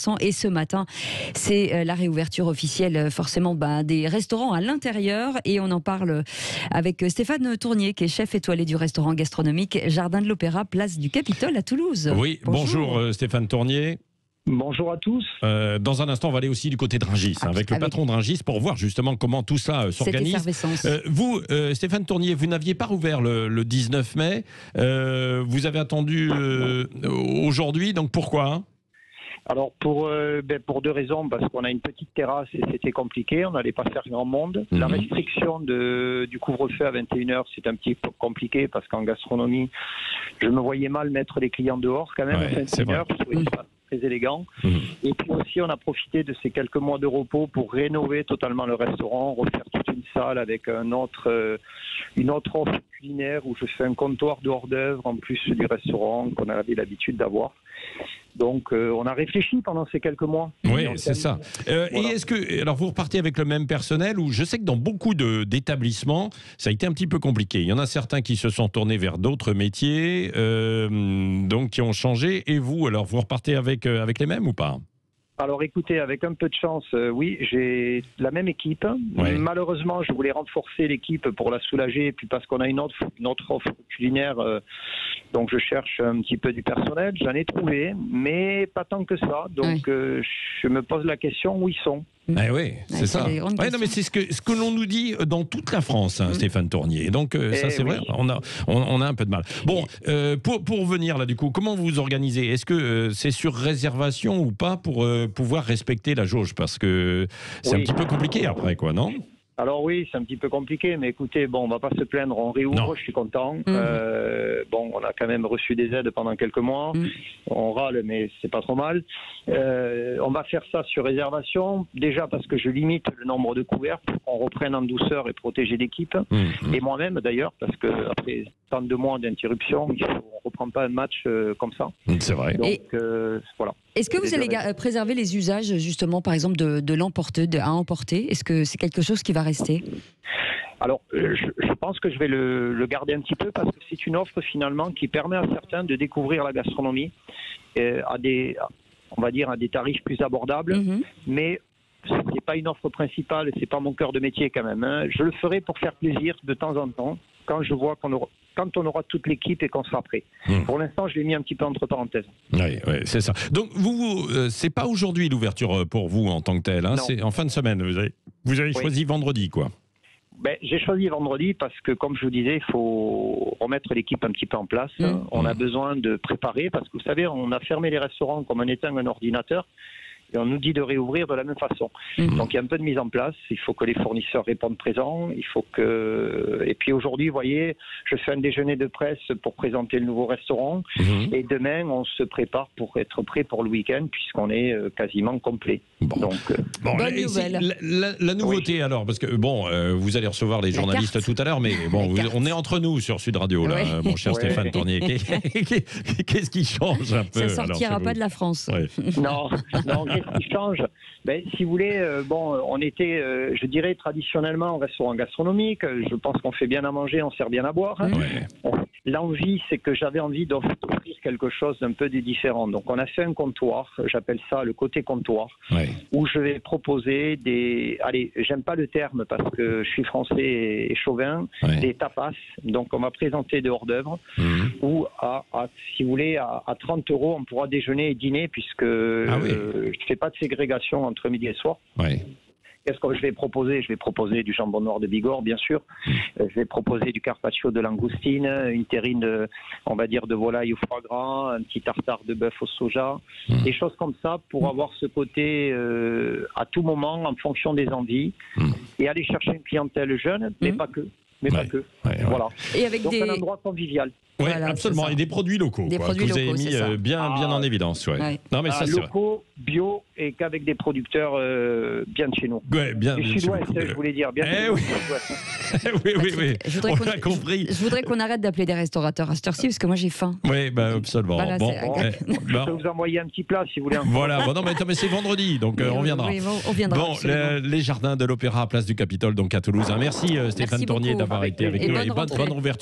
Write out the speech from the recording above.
Vincent. Et ce matin, c'est la réouverture officielle forcément des restaurants à l'intérieur. Et on en parle avec Stéphane Tournier, qui est chef étoilé du restaurant gastronomique Jardin de l'Opéra, place du Capitole à Toulouse. Oui, bonjour Stéphane Tournier. Bonjour à tous. Dans un instant, on va aller aussi du côté de Rungis, avec le patron de Rungis, pour voir justement comment tout ça s'organise. Vous, Stéphane Tournier, vous n'aviez pas rouvert le 19 mai. Vous avez attendu aujourd'hui, donc pourquoi ? Alors pour deux raisons, parce qu'on a une petite terrasse et c'était compliqué, on n'allait pas faire grand monde. La restriction du couvre-feu à 21h, c'est un petit peu compliqué parce qu'en gastronomie, je me voyais mal mettre les clients dehors quand même à 21h, je trouvais pas très élégant. Et puis aussi, on a profité de ces quelques mois de repos pour rénover totalement le restaurant, refaire toute une salle avec une autre offre culinaire où je fais un comptoir de hors-d'œuvre en plus du restaurant qu'on avait l'habitude d'avoir. Donc, on a réfléchi pendant ces quelques mois. Oui, c'est ça. Voilà. Et est-ce que, alors, vous repartez avec le même personnel ou je sais que dans beaucoup d'établissements, ça a été un petit peu compliqué. Il y en a certains qui se sont tournés vers d'autres métiers, donc qui ont changé. Et vous, alors, vous repartez avec les mêmes ou pas ? Alors écoutez, avec un peu de chance, oui, j'ai la même équipe. Ouais. Malheureusement, je voulais renforcer l'équipe pour la soulager, et puis parce qu'on a une autre offre culinaire, donc je cherche un petit peu du personnel. J'en ai trouvé, mais pas tant que ça. Donc je me pose la question où ils sont. Eh oui, c'est ça. Ouais, non, mais c'est ce que l'on nous dit dans toute la France, hein, Stéphane Tournier. Donc ça, c'est vrai, on a un peu de mal. Bon, pour venir là, du coup, comment vous vous organisez ? Est-ce que c'est sur réservation ou pas pour pouvoir respecter la jauge ? Parce que c'est un petit peu compliqué après, quoi, non ? Alors oui, c'est un petit peu compliqué, mais écoutez, bon, on va pas se plaindre, on réouvre, je suis content. Bon, on a quand même reçu des aides pendant quelques mois, on râle, mais c'est pas trop mal. On va faire ça sur réservation, déjà parce que je limite le nombre de couverts pour qu'on reprenne en douceur et protéger l'équipe, et moi-même d'ailleurs, parce que après tant de mois d'interruption, on ne reprend pas un match comme ça. C'est vrai. Donc voilà. Est-ce que vous allez préserver les usages, justement, par exemple, de l'emporter, à emporter ? Est-ce que c'est quelque chose qui va rester ? Alors, je pense que je vais le garder un petit peu parce que c'est une offre, finalement, qui permet à certains de découvrir la gastronomie à des tarifs plus abordables, mais ce n'est pas une offre principale, ce n'est pas mon cœur de métier quand même. Hein. Je le ferai pour faire plaisir de temps en temps, quand je vois quand on aura toute l'équipe et qu'on sera prêt. Pour l'instant, je l'ai mis un petit peu entre parenthèses. Oui, c'est ça. Donc, c'est pas aujourd'hui l'ouverture pour vous en tant que tel, hein, c'est en fin de semaine. Vous avez choisi vendredi, quoi. J'ai choisi vendredi parce que, comme je vous disais, il faut remettre l'équipe un petit peu en place. On a besoin de préparer parce que, vous savez, on a fermé les restaurants comme on éteint un ordinateur. Et on nous dit de réouvrir de la même façon. Donc il y a un peu de mise en place. Il faut que les fournisseurs répondent présents. Et puis aujourd'hui, vous voyez, je fais un déjeuner de presse pour présenter le nouveau restaurant. Et demain, on se prépare pour être prêt pour le week-end puisqu'on est quasiment complet. Donc, bonne nouvelle. La nouveauté alors, parce que vous allez recevoir les journalistes tout à l'heure, mais bon, on est entre nous sur Sud Radio là, mon cher Stéphane Tournier. Qu'est-ce qui change un peu ? Ça sortira pas de la France. Non. Qu'est-ce qui change ? Si vous voulez, on était, je dirais, traditionnellement en restaurant gastronomique. Je pense qu'on fait bien à manger, on sert bien à boire. L'envie, c'est que j'avais envie d'offrir quelque chose d'un peu différent. Donc, on a fait un comptoir, j'appelle ça le côté comptoir, où je vais proposer j'aime pas le terme parce que je suis français et chauvin, des tapas. Donc, on va présenter des hors-d'œuvre où, si vous voulez, à 30 €, on pourra déjeuner et dîner puisque je ne fais pas de ségrégation entre midi et soir. Qu'est-ce que je vais proposer ? Je vais proposer du jambon noir de Bigorre, bien sûr. Je vais proposer du carpaccio de langoustine, une terrine, on va dire, de volaille au foie gras, un petit tartare de bœuf au soja, des choses comme ça pour avoir ce côté à tout moment, en fonction des envies, et aller chercher une clientèle jeune, mais pas que. Voilà. Et avec donc un endroit convivial. Oui, absolument. Et des produits locaux. Des produits que vous locaux, avez mis bien en évidence. Non, mais ça, locaux, bio, et qu'avec des producteurs bien de chez nous. Du sud-ouest, je voulais dire. Bien oui. Oui. On a compris. Je voudrais qu'on arrête d'appeler des restaurateurs à cette heure-ci, parce que moi, j'ai faim. Oui, absolument. Voilà, je peux vous envoyer un petit plat, si vous voulez. Voilà. Non, mais c'est vendredi, donc on viendra. Oui, on viendra. Bon, les jardins de l'Opéra, place du Capitole, donc à Toulouse. Merci Stéphane Tournier d'avoir été avec nous. Et bonne ouverture.